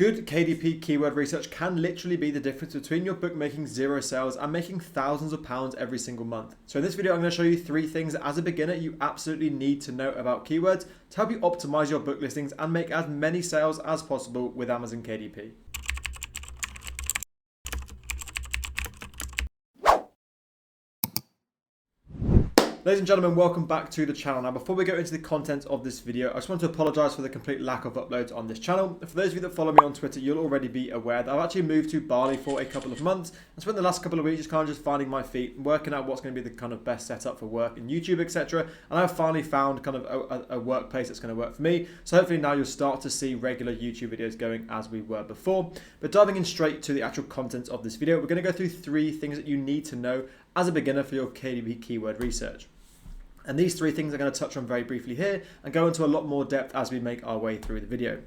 Good KDP keyword research can literally be the difference between your book making zero sales and making thousands of pounds every single month. So in this video, I'm going to show you 3 things that as a beginner, you absolutely need to know about keywords to help you optimize your book listings and make as many sales as possible with Amazon KDP. Ladies and gentlemen, welcome back to the channel. Now, before we go into the content of this video, I just want to apologize for the complete lack of uploads on this channel. For those of you that follow me on Twitter, you'll already be aware that I've actually moved to Bali for a couple of months and spent the last couple of weeks just finding my feet, working out what's going to be the kind of best setup for work in YouTube, etc. And I've finally found kind of a workplace that's going to work for me. So hopefully now you'll start to see regular YouTube videos going as we were before. But diving in straight to the actual content of this video, we're going to go through 3 things that you need to know as a beginner for your KDP keyword research. And these 3 things I'm going to touch on very briefly here and go into a lot more depth as we make our way through the video.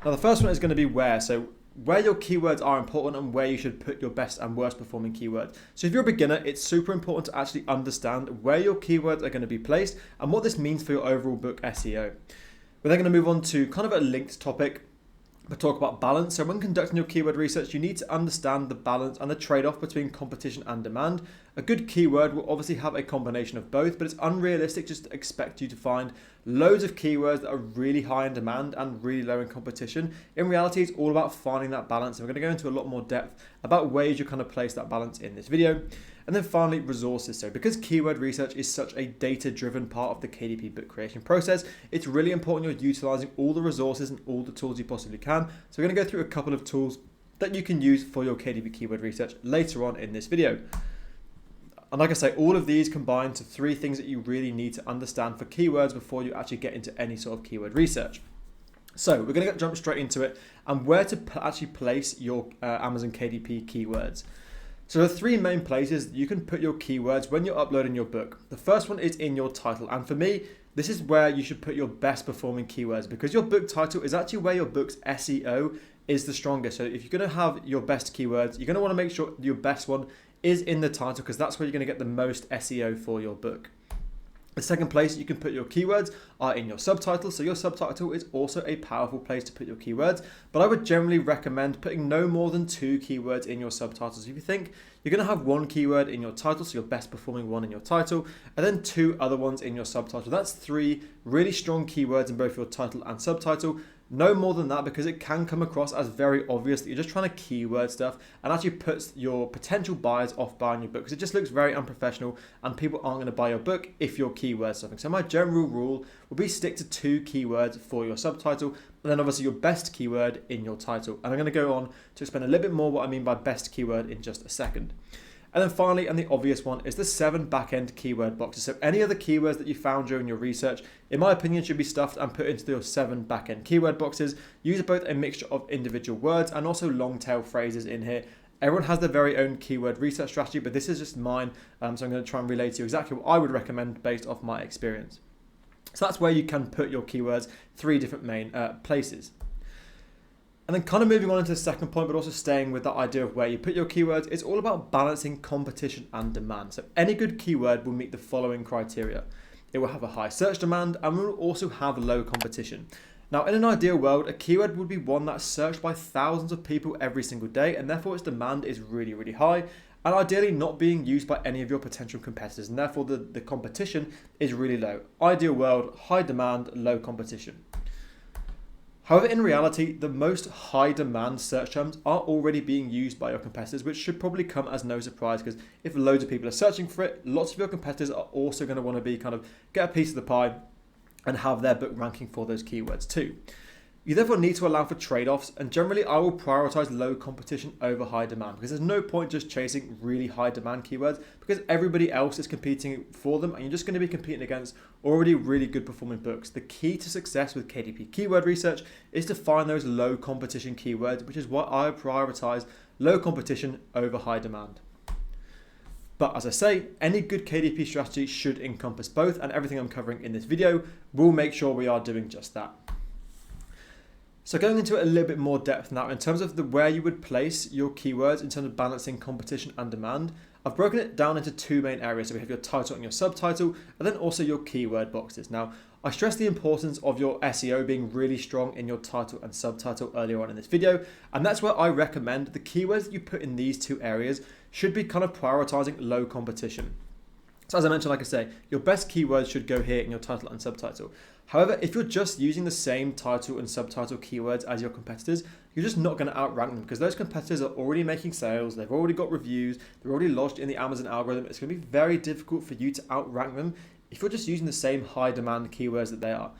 Now, the first one is going to be where. So where your keywords are important and where you should put your best and worst performing keywords. So if you're a beginner, it's super important to actually understand where your keywords are going to be placed and what this means for your overall book SEO. We're then going to move on to kind of a linked topic, but talk about balance. So when conducting your keyword research, you need to understand the balance and the trade-off between competition and demand. A good keyword will obviously have a combination of both, but it's unrealistic just to expect you to find loads of keywords that are really high in demand and really low in competition. In reality, it's all about finding that balance. And we're going to go into a lot more depth about ways you kind of place that balance in this video. And then finally, resources. So because keyword research is such a data-driven part of the KDP book creation process, it's really important you're utilizing all the resources and all the tools you possibly can. So we're going to go through a couple of tools that you can use for your KDP keyword research later on in this video. And like I say, all of these combine to 3 things that you really need to understand for keywords before you actually get into any sort of keyword research. So we're going to jump straight into it and where to actually place your Amazon KDP keywords. So there are 3 main places you can put your keywords when you're uploading your book. The first one is in your title. And for me, this is where you should put your best performing keywords because your book title is actually where your book's SEO is the strongest. So if you're going to have your best keywords, you're going to want to make sure your best one is in the title because that's where you're going to get the most SEO for your book. The second place you can put your keywords are in your subtitle. So your subtitle is also a powerful place to put your keywords, but I would generally recommend putting no more than 2 keywords in your subtitles. If you think you're going to have 1 keyword in your title, so your best performing one in your title, and then 2 other ones in your subtitle. That's 3 really strong keywords in both your title and subtitle. No more than that because it can come across as very obvious that you're just trying to keyword stuff and actually puts your potential buyers off buying your book because it just looks very unprofessional and people aren't going to buy your book if you're keyword stuffing. So my general rule would be stick to 2 keywords for your subtitle and then obviously your best keyword in your title. And I'm going to go on to explain a little bit more what I mean by best keyword in just a second. And then finally, and the obvious one, is the 7 back-end keyword boxes. So any other keywords that you found during your research, in my opinion, should be stuffed and put into your 7 back-end keyword boxes. Use both a mixture of individual words and also long tail phrases in here. Everyone has their very own keyword research strategy, but this is just mine. So I'm going to try and relate to you exactly what I would recommend based off my experience. So that's where you can put your keywords, 3 different main places. And then kind of moving on into the second point, but also staying with that idea of where you put your keywords, it's all about balancing competition and demand. So any good keyword will meet the following criteria. It will have a high search demand and will also have low competition. Now, in an ideal world, a keyword would be one that's searched by thousands of people every single day, and therefore its demand is really, really high, and ideally not being used by any of your potential competitors, and therefore the competition is really low. Ideal world, high demand, low competition. However, in reality, the most high demand search terms are already being used by your competitors, which should probably come as no surprise because if loads of people are searching for it, lots of your competitors are also going to want to be get a piece of the pie and have their book ranking for those keywords too. You therefore need to allow for trade-offs, and generally I will prioritize low competition over high demand because there's no point just chasing really high demand keywords because everybody else is competing for them and you're just going to be competing against already really good performing books. The key to success with KDP keyword research is to find those low competition keywords, which is why I prioritize low competition over high demand. But as I say, any good KDP strategy should encompass both, and everything I'm covering in this video will make sure we are doing just that. So going into it a little bit more depth now, in terms of where you would place your keywords in terms of balancing competition and demand, I've broken it down into 2 main areas. So we have your title and your subtitle, and then also your keyword boxes. Now, I stressed the importance of your SEO being really strong in your title and subtitle earlier on in this video, and that's where I recommend the keywords that you put in these two areas should be kind of prioritizing low competition. So as I mentioned, like I say, your best keywords should go here in your title and subtitle. However, if you're just using the same title and subtitle keywords as your competitors, you're just not going to outrank them because those competitors are already making sales, they've already got reviews, they're already lodged in the Amazon algorithm. It's going to be very difficult for you to outrank them if you're just using the same high demand keywords that they are.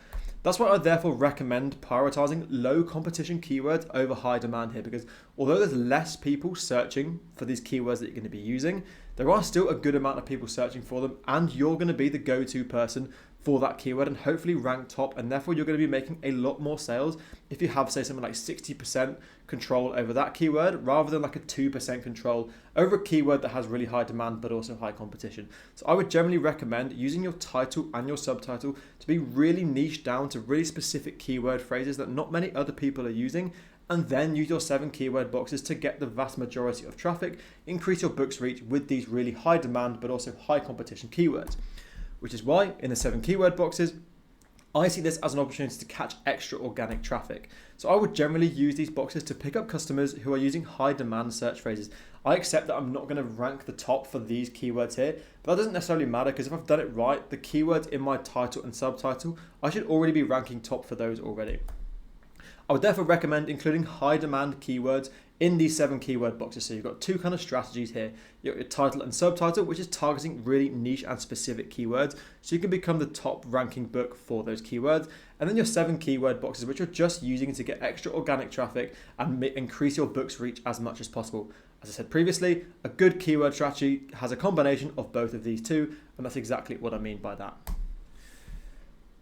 That's why I therefore recommend prioritizing low competition keywords over high demand here, because although there's less people searching for these keywords that you're going to be using, there are still a good amount of people searching for them, and you're going to be the go-to person for that keyword and hopefully rank top, and therefore you're going to be making a lot more sales if you have, say, something like 60% control over that keyword rather than like a 2% control over a keyword that has really high demand but also high competition. So I would generally recommend using your title and your subtitle to be really niche down to really specific keyword phrases that not many other people are using, and then use your 7 keyword boxes to get the vast majority of traffic, increase your books reach with these really high demand but also high competition keywords. Which is why in the 7 keyword boxes, I see this as an opportunity to catch extra organic traffic. So I would generally use these boxes to pick up customers who are using high demand search phrases. I accept that I'm not going to rank the top for these keywords here, but that doesn't necessarily matter because if I've done it right, the keywords in my title and subtitle, I should already be ranking top for those already. I would therefore recommend including high demand keywords in these 7 keyword boxes. So you've got 2 kind of strategies here. Your title and subtitle, which is targeting really niche and specific keywords, so you can become the top ranking book for those keywords. And then your 7 keyword boxes, which you're just using to get extra organic traffic and increase your books reach as much as possible. As I said previously, a good keyword strategy has a combination of both of these two, and that's exactly what I mean by that.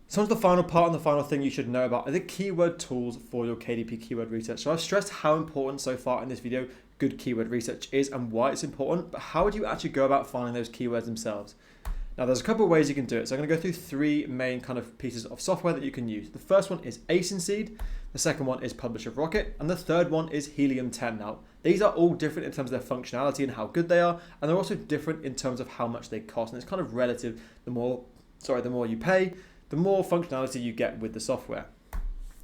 So on to the final part and the final thing you should know about are the keyword tools for your KDP keyword research. So I've stressed how important so far in this video good keyword research is and why it's important, but how would you actually go about finding those keywords themselves? Now there's a couple of ways you can do it. So I'm going to go through 3 main kind of pieces of software that you can use. The first one is Ascenseed, the second one is Publisher Rocket, and the third one is Helium 10. Now these are all different in terms of their functionality and how good they are, and they're also different in terms of how much they cost, and it's kind of relative. The more you pay, the more functionality you get with the software.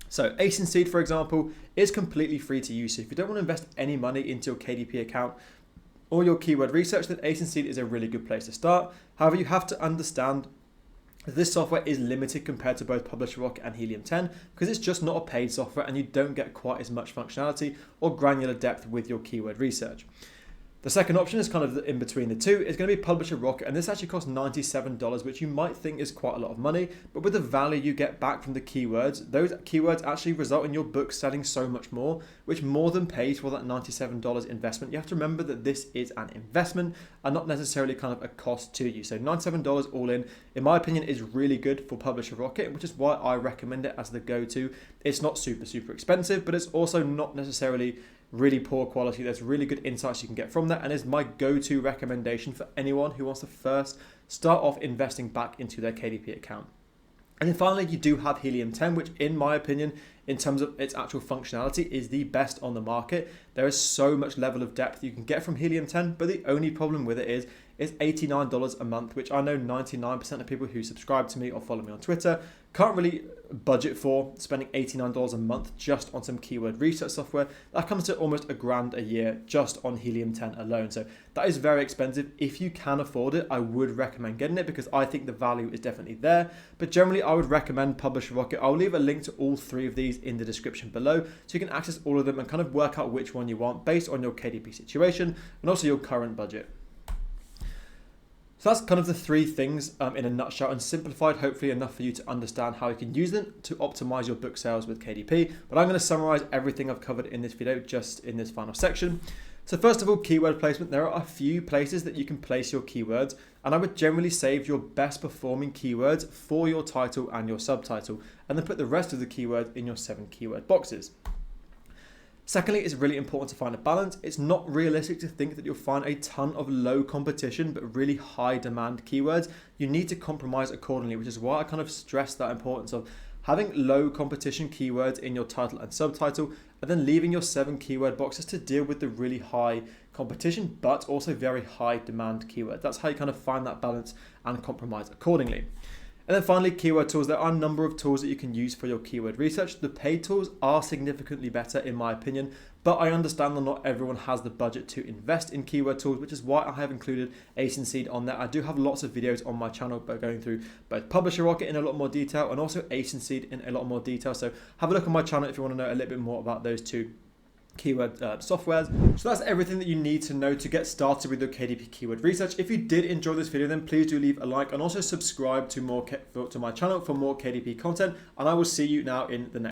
So Ascenseed, for example, is completely free to use. So if you don't want to invest any money into your KDP account or your keyword research, then Ascenseed is a really good place to start. However, you have to understand that this software is limited compared to both Publisher Rocket and Helium 10 because it's just not a paid software and you don't get quite as much functionality or granular depth with your keyword research. The second option is kind of in between the two. It's going to be Publisher Rocket, and this actually costs $97, which you might think is quite a lot of money, but with the value you get back from the keywords, those keywords actually result in your book selling so much more, which more than pays for that $97 investment. You have to remember that this is an investment and not necessarily kind of a cost to you. So $97 all in my opinion, is really good for Publisher Rocket, which is why I recommend it as the go-to. It's not super expensive, but it's also not necessarily really poor quality. There's really good insights you can get from that, and is my go-to recommendation for anyone who wants to first start off investing back into their KDP account. And then finally, you do have Helium 10, which in my opinion, in terms of its actual functionality, is the best on the market. There is so much level of depth you can get from Helium 10, but the only problem with it is it's $89 a month, which I know 99% of people who subscribe to me or follow me on Twitter can't really budget for spending $89 a month just on some keyword research software. That comes to almost $1,000 a year just on Helium 10 alone. So that is very expensive. If you can afford it, I would recommend getting it because I think the value is definitely there. But generally, I would recommend Publisher Rocket. I'll leave a link to all 3 of these in the description below so you can access all of them and kind of work out which one you want based on your KDP situation and also your current budget. So that's kind of the 3 things in a nutshell, and simplified hopefully enough for you to understand how you can use them to optimize your book sales with KDP. But I'm going to summarize everything I've covered in this video just in this final section. So first of all, keyword placement. There are a few places that you can place your keywords, and I would generally save your best performing keywords for your title and your subtitle, and then put the rest of the keywords in your 7 keyword boxes. Secondly, it's really important to find a balance. It's not realistic to think that you'll find a ton of low competition but really high demand keywords. You need to compromise accordingly, which is why I kind of stress that importance of having low competition keywords in your title and subtitle, and then leaving your 7 keyword boxes to deal with the really high competition but also very high demand keywords. That's how you kind of find that balance and compromise accordingly. And then finally, keyword tools. There are a number of tools that you can use for your keyword research. The paid tools are significantly better in my opinion, but I understand that not everyone has the budget to invest in keyword tools, which is why I have included Agencyseed on there. I do have lots of videos on my channel going through both Publisher Rocket in a lot more detail and also Agencyseed in a lot more detail. So have a look on my channel if you want to know a little bit more about those two keyword softwares. So that's everything that you need to know to get started with your KDP keyword research. If you did enjoy this video, then please do leave a like and also subscribe to my channel for more KDP content, and I will see you now in the next